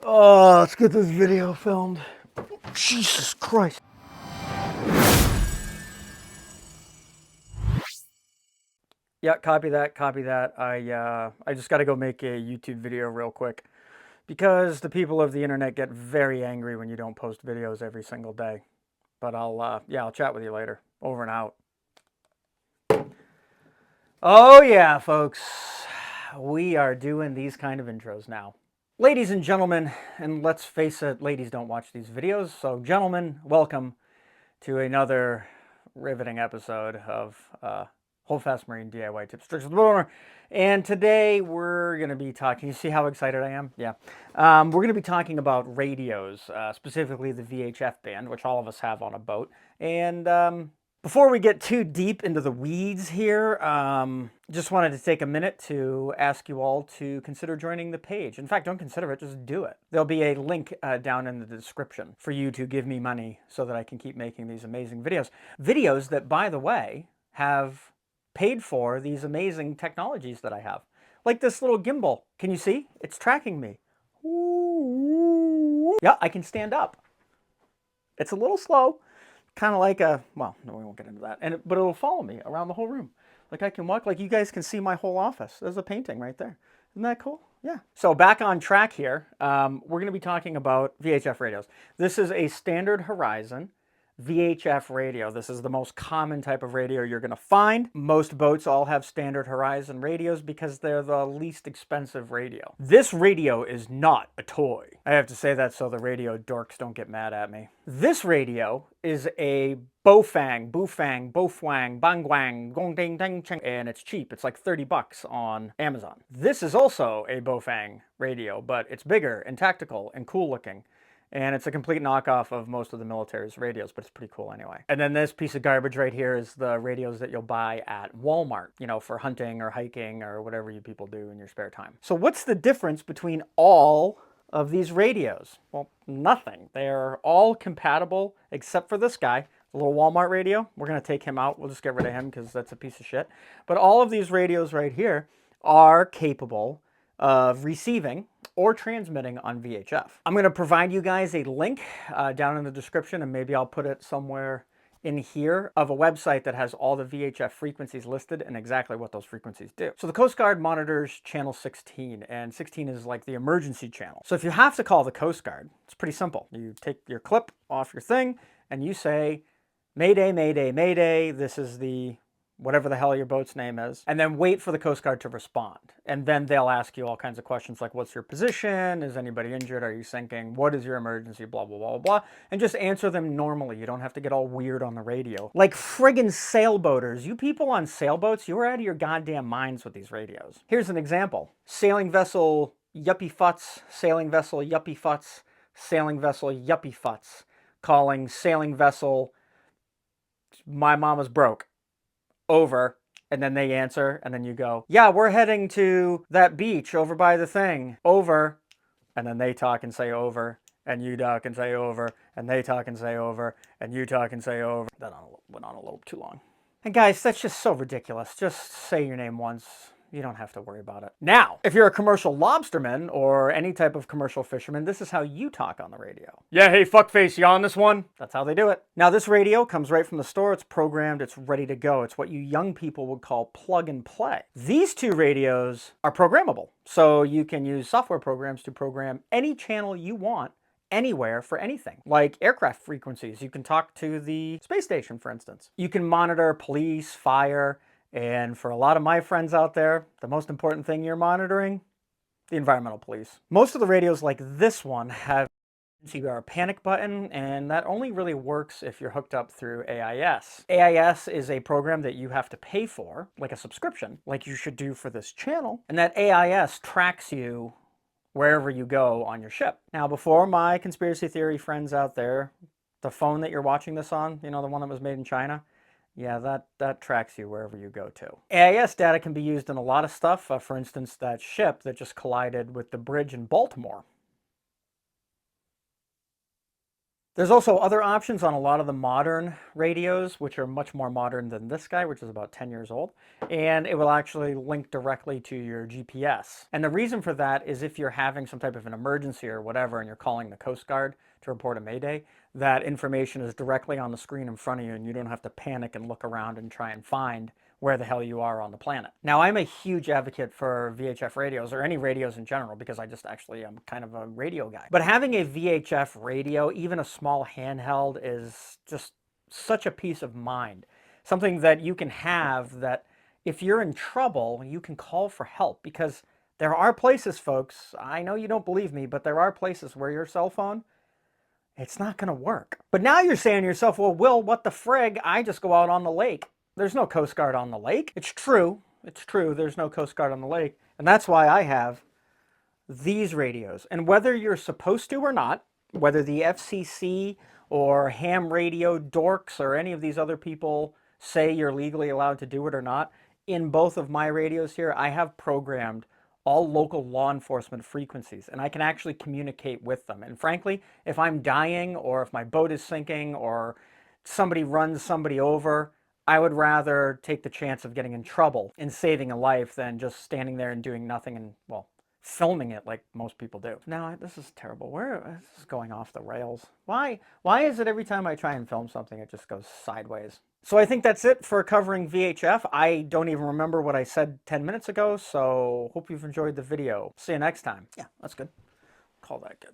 Oh, let's get this video filmed. Jesus Christ. Yeah, copy that, copy that. I just got to go make a YouTube video real quick because the people of the internet get very angry when you don't post videos every single day. But I'll chat with you later. Over and out. Oh yeah, folks. We are doing these kind of intros now. Ladies and gentlemen, and let's face it, ladies don't watch these videos, so gentlemen, welcome to another riveting episode of Hold Fast Marine DIY Tips, Tricks with the Boomer. And today we're going to be talking, you see how excited I am? Yeah. We're going to be talking about radios, specifically the VHF band, which all of us have on a boat. And before we get too deep into the weeds here, just wanted to take a minute to ask you all to consider joining the page. In fact, don't consider it, just do it. There'll be a link down in the description for you to give me money so that I can keep making these amazing videos. Videos that, by the way, have paid for these amazing technologies that I have. Like this little gimbal. Can you see? It's tracking me. Yeah, I can stand up. It's a little slow. Kind of like a, well, no, we won't get into that. But it'll follow me around the whole room. Like I can walk, like you guys can see my whole office. There's a painting right there. Isn't that cool? Yeah. So back on track here, we're going to be talking about VHF radios. This is a standard Horizon VHF radio. This is the most common type of radio you're going to find. Most boats all have standard Horizon radios because they're the least expensive radio. This radio is not a toy. I have to say that so the radio dorks don't get mad at me. This radio is a Bofang, Bangwang, Gong Ding Ding Cheng, and it's cheap. It's like 30 bucks on Amazon. This is also a Bofang radio, but it's bigger and tactical and cool looking. And it's a complete knockoff of most of the military's radios, but it's pretty cool anyway. And then this piece of garbage right here is the radios that you'll buy at Walmart, you know, for hunting or hiking or whatever you people do in your spare time. So what's the difference between all of these radios? Well, nothing. They're all compatible except for this guy, the little Walmart radio. We're going to take him out. We'll just get rid of him because that's a piece of shit. But all of these radios right here are capable of receiving or transmitting on VHF. I'm going to provide you guys a link down in the description, and maybe I'll put it somewhere in here, of a website that has all the VHF frequencies listed and exactly what those frequencies do. So the Coast Guard monitors channel 16, and 16 is like the emergency channel. So if you have to call the Coast Guard, it's pretty simple. You take your clip off your thing and you say, Mayday, Mayday, Mayday, this is the whatever the hell your boat's name is, and then wait for the Coast Guard to respond. And then they'll ask you all kinds of questions like, what's your position? Is anybody injured? Are you sinking? What is your emergency? Blah, blah, blah, blah. And just answer them normally. You don't have to get all weird on the radio. Like friggin' sailboaters. You people on sailboats, you're out of your goddamn minds with these radios. Here's an example. Sailing vessel yuppie futz, sailing vessel yuppie futz, sailing vessel yuppie futz. Calling sailing vessel, my mama's broke. Over, and then they answer, and then you go, yeah, we're heading to that beach over by the thing. Over, and then they talk and say over, and you talk and say over, and they talk and say over, and you talk and say over. That went on a little too long. And guys, that's just so ridiculous. Just say your name once. You don't have to worry about it. Now, if you're a commercial lobsterman or any type of commercial fisherman, this is how you talk on the radio. Yeah, hey, fuckface, you on this one? That's how they do it. Now, this radio comes right from the store. It's programmed. It's ready to go. It's what you young people would call plug and play. These two radios are programmable. So you can use software programs to program any channel you want anywhere for anything, like aircraft frequencies. You can talk to the space station, for instance. You can monitor police, fire, and for a lot of my friends out there, the most important thing you're monitoring, the environmental police. Most of the radios like this one have a panic button, and that only really works if you're hooked up through AIS. AIS is a program that you have to pay for, like a subscription, like you should do for this channel, and that AIS tracks you wherever you go on your ship. Now, before my conspiracy theory friends out there, the phone that you're watching this on, you know, the one that was made in China, yeah, that tracks you wherever you go to. AIS data can be used in a lot of stuff. For instance, that ship that just collided with the bridge in Baltimore. There's also other options on a lot of the modern radios, which are much more modern than this guy, which is about 10 years old. And it will actually link directly to your GPS. And the reason for that is if you're having some type of an emergency or whatever, and you're calling the Coast Guard to report a mayday, that information is directly on the screen in front of you, and you don't have to panic and look around and try and find where the hell you are on the planet. Now, I'm a huge advocate for VHF radios, or any radios in general, because I just actually am kind of a radio guy. But having a VHF radio, even a small handheld, is just such a peace of mind. Something that you can have that if you're in trouble, you can call for help. Because there are places, folks, I know you don't believe me, but there are places where your cell phone, it's not going to work. But now you're saying to yourself, well, Will, what the frig? I just go out on the lake. There's no Coast Guard on the lake. It's true. It's true. There's no Coast Guard on the lake. And that's why I have these radios. And whether you're supposed to or not, whether the FCC or ham radio dorks or any of these other people say you're legally allowed to do it or not, in both of my radios here, I have programmed all local law enforcement frequencies, and I can actually communicate with them. And frankly, if I'm dying or if my boat is sinking or somebody runs somebody over, I would rather take the chance of getting in trouble and saving a life than just standing there and doing nothing and, well, filming it like most people do. Now, this is terrible. This is going off the rails. Why is it every time I try and film something, it just goes sideways? So I think that's it for covering VHF. I don't even remember what I said 10 minutes ago, so hope you've enjoyed the video. See you next time. Yeah, that's good. Call that good.